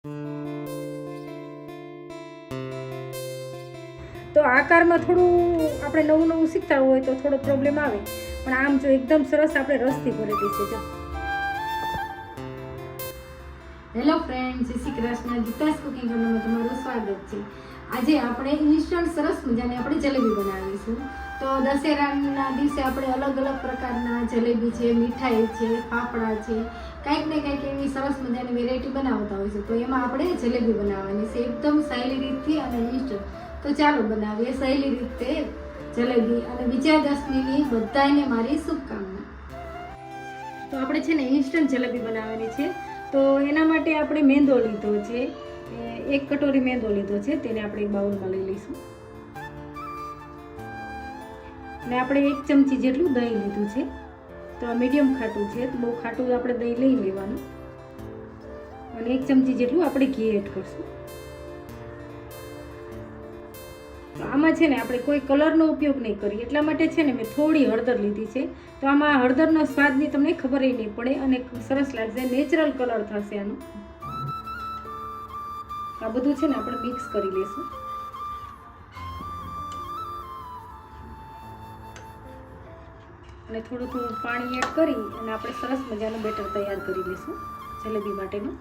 તો આકારમાં થોડું આપણે નવું નવું શીખતા હોય તો થોડો પ્રોબ્લેમ આવે, પણ આમ જો એકદમ સરસ આપણે રસથી ભરી દઈશું. જો હેલો ફ્રેન્ડ, જય શ્રી કૃષ્ણ. ગીતાસ કુકિંગ ચેનલમાં તમારું સ્વાગત છે. આજે આપણે ઇન્સ્ટન્ટ સરસ મજાની આપણે જલેબી બનાવીશું. તો દશેરાના દિવસે આપણે અલગ અલગ પ્રકારના જલેબી છે, મીઠાઈ છે, ફાફડા છે, કંઈક ને કંઈક એવી સરસ મજાની વેરાયટી બનાવતા હોય છે. તો એમાં આપણે જલેબી બનાવવાની છે એકદમ સહેલી રીતથી અને ઇન્સ્ટન્ટ. તો ચાલો બનાવીએ સહેલી રીતે જલેબી. અને વિજયાદશમીની બધાને મારી શુભકામના. તો આપણે છે ને ઇન્સ્ટન્ટ જલેબી બનાવવાની છે. તો એના માટે આપણે મેંદો લીધો છે, 1 કટોરી મેંદો લીધો છે, તેને આપણે એક બાઉલમાં લઈ લઈશું. અને આપણે 1 ચમચી જેટલું દહીં લીધું છે. તો આ મીડિયમ ખાટું છે, તો બહુ ખાટું આપણે દહીં લઈ લેવાનું. અને 1 ચમચી જેટલું આપણે ઘી એડ કરશું. તો આમાં છે ને આપણે કોઈ કલરનો ઉપયોગ નહીં કરીએ, એટલા માટે છે ને મેં થોડી હળદર લીધી છે. તો આમાં હળદરનો સ્વાદની તમને ખબર નહીં પડે અને સરસ લાગશે, નેચરલ કલર થશે આનો. આ બધું છે ને આપણે મિક્સ કરી લઈશું. અને થોડું થોડું પાણી એડ કરી અને આપણે સરસ મજાનું બેટર તૈયાર કરી લઈશું જલેબી માટેનું.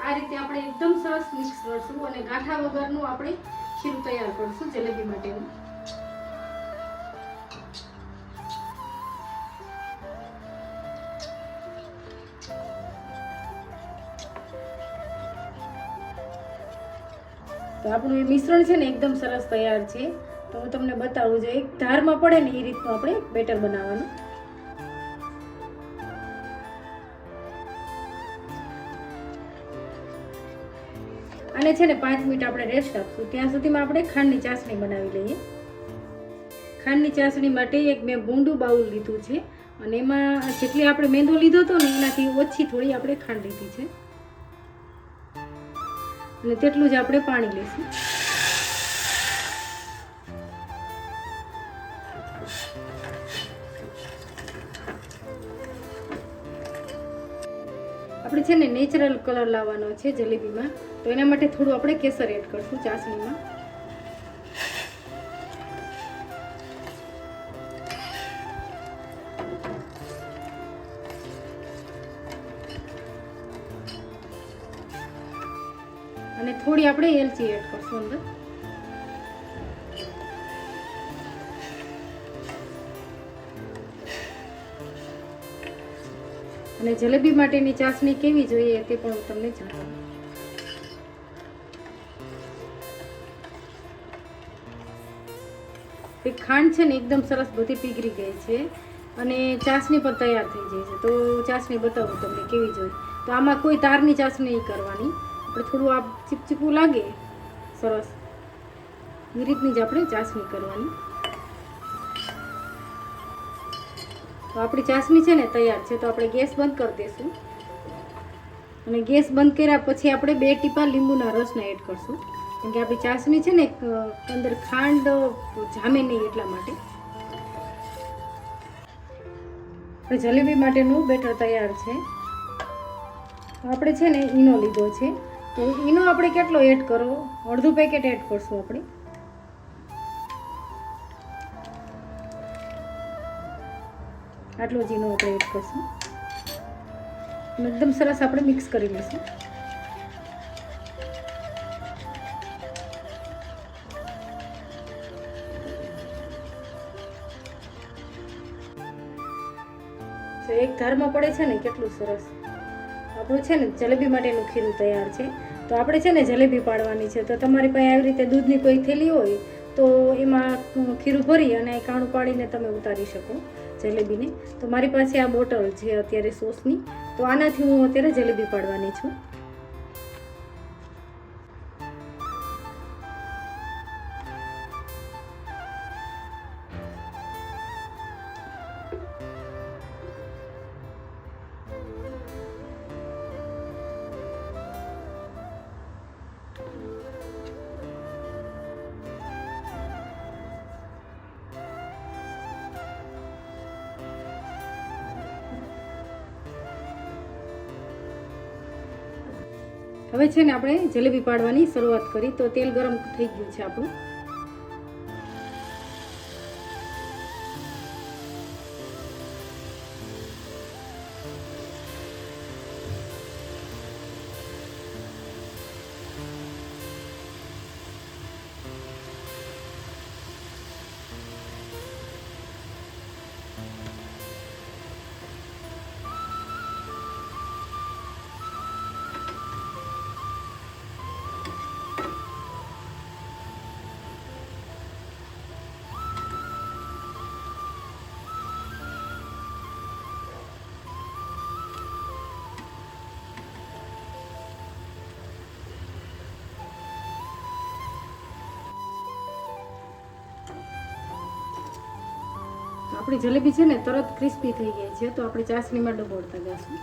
આ રીતે આપણે એકદમ સરસ મિક્સ કરશું અને ગાંઠા વગરનું આપણે ખીરું તૈયાર કરશું જલેબી માટેનું. તો આપણું એ મિશ્રણ છે ને એકદમ સરસ તૈયાર છે. તો હું તમને બતાવું છું, એક ધારમાં પડે ને એ રીતનું આપણે બેટર બનાવવાનું. અને છે ને 5 મિનિટ આપણે રેસ્ટ આપશું. ત્યાં સુધીમાં આપણે ખાંડની ચાસણી બનાવી લઈએ. ખાંડની ચાસણી માટે મેં ભૂંડું બાઉલ લીધું છે અને એમાં જેટલી આપણે મેંદો લીધો હતો ને એનાથી ઓછી થોડી આપણે ખાંડ લીધી છે. અને તેટલું જ આપણે પાણી લઈશું. આપણે છે ને નેચરલ કલર લાવવાનો છે જલેબીમાં, તો એના માટે થોડું આપણે કેસર એડ કરશું ચાસણીમાં. અને થોડી આપણે એલચી એડ કરશું અંદર. અને જલેબી માટેની ચાસણી કેવી જોઈએ તે પણ હું તમને જણાવું. ખાંડ છે ને એકદમ સરસ બધી પીગળી ગઈ છે અને ચાસણી પણ તૈયાર થઈ જાય છે. તો ચાસણી બતાવું તમને કેવી જોઈએ. તો આમાં કોઈ તારની ચાસણી નહીં કરવાની. આપણે થોડું આ ચીપચીપું લાગે સરસ એ રીતની જ આપણે ચાસણી કરવાની. તો આપણી ચાસણી છે ને તૈયાર છે. તો આપણે ગેસ બંધ કરી દઈશું. અને ગેસ બંધ કર્યા પછી આપણે 2 ટીપા લીંબુના રસના એડ કરશું, કેમ કે આપણી ચાસણી છે ને અંદર ખાંડ જામે નહીં એટલા માટે. જલેબી માટેનું બેટર તૈયાર છે. આપણે છે ને ઈનો લીધો છે. તો ઈનો આપણે કેટલો એડ કરવો? અડધું પેકેટ એડ કરશું આપણે. આટલો જ ઈનો આપણે એડ કરશું. એકદમ સરસ આપણે મિક્સ કરી લઈશું. તો એક ધારમાં પડે છે ને કેટલું સરસ આપણું છે ને જલેબી માટેનું ખીરું તૈયાર છે. તો આપણે છે ને જલેબી પાડવાની છે. તો તમારી પાસે આવી રીતે દૂધની કોઈ થેલી હોય તો એમાં ખીરું ભરી અને કાણું પાડીને તમે ઉતારી શકો જલેબીને. તો મારી પાસે આ બોટલ છે અત્યારે સોસની, તો આનાથી હું અત્યારે જલેબી પાડવાની છું. હવે છે ને આપણે જલેબી પાડવાની શરૂઆત કરી. તો તેલ ગરમ થઈ ગયું છે આપણું. આપણી જલેબી છે ને તરત ક્રિસ્પી થઈ ગઈ છે. તો આપણે ચાસણીમાં ડબોળતા જઈશું.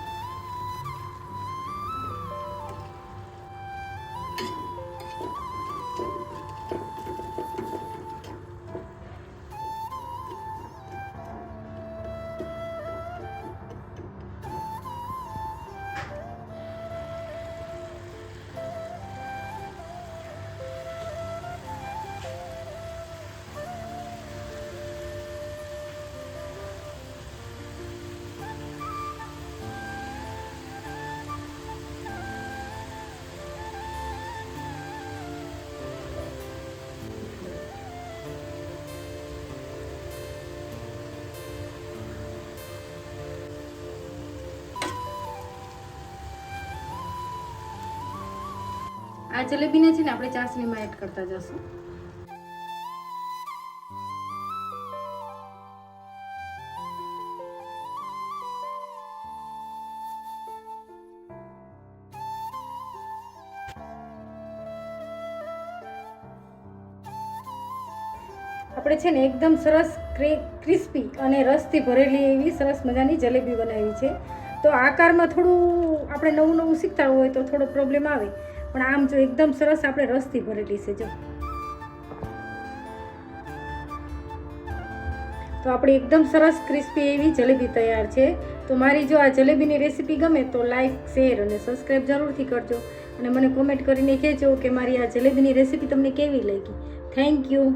આ જલેબીને છે ને આપણે ચાસણીમાં એડ કરતા જશું. આપણે છે ને એકદમ સરસ ક્રિસ્પી અને રસથી ભરેલી એવી સરસ મજાની જલેબી બનાવી છે. તો આકારમાં થોડું આપણે નવું નવું શીખતા હોય તો થોડો પ્રોબ્લેમ આવે, પણ આમ જો એકદમ સરસ આપણે રસથી ભરેલી છે. જો તો આપણી એકદમ સરસ ક્રિસ્પી એવી જલેબી તૈયાર છે. તો મારી જો આ જલેબીની રેસીપી ગમે તો લાઈક, શેર અને સબસ્ક્રાઈબ જરૂરથી કરજો. અને મને કોમેન્ટ કરીને કહેજો કે મારી આ જલેબીની રેસીપી તમને કેવી લાગી. Thank you.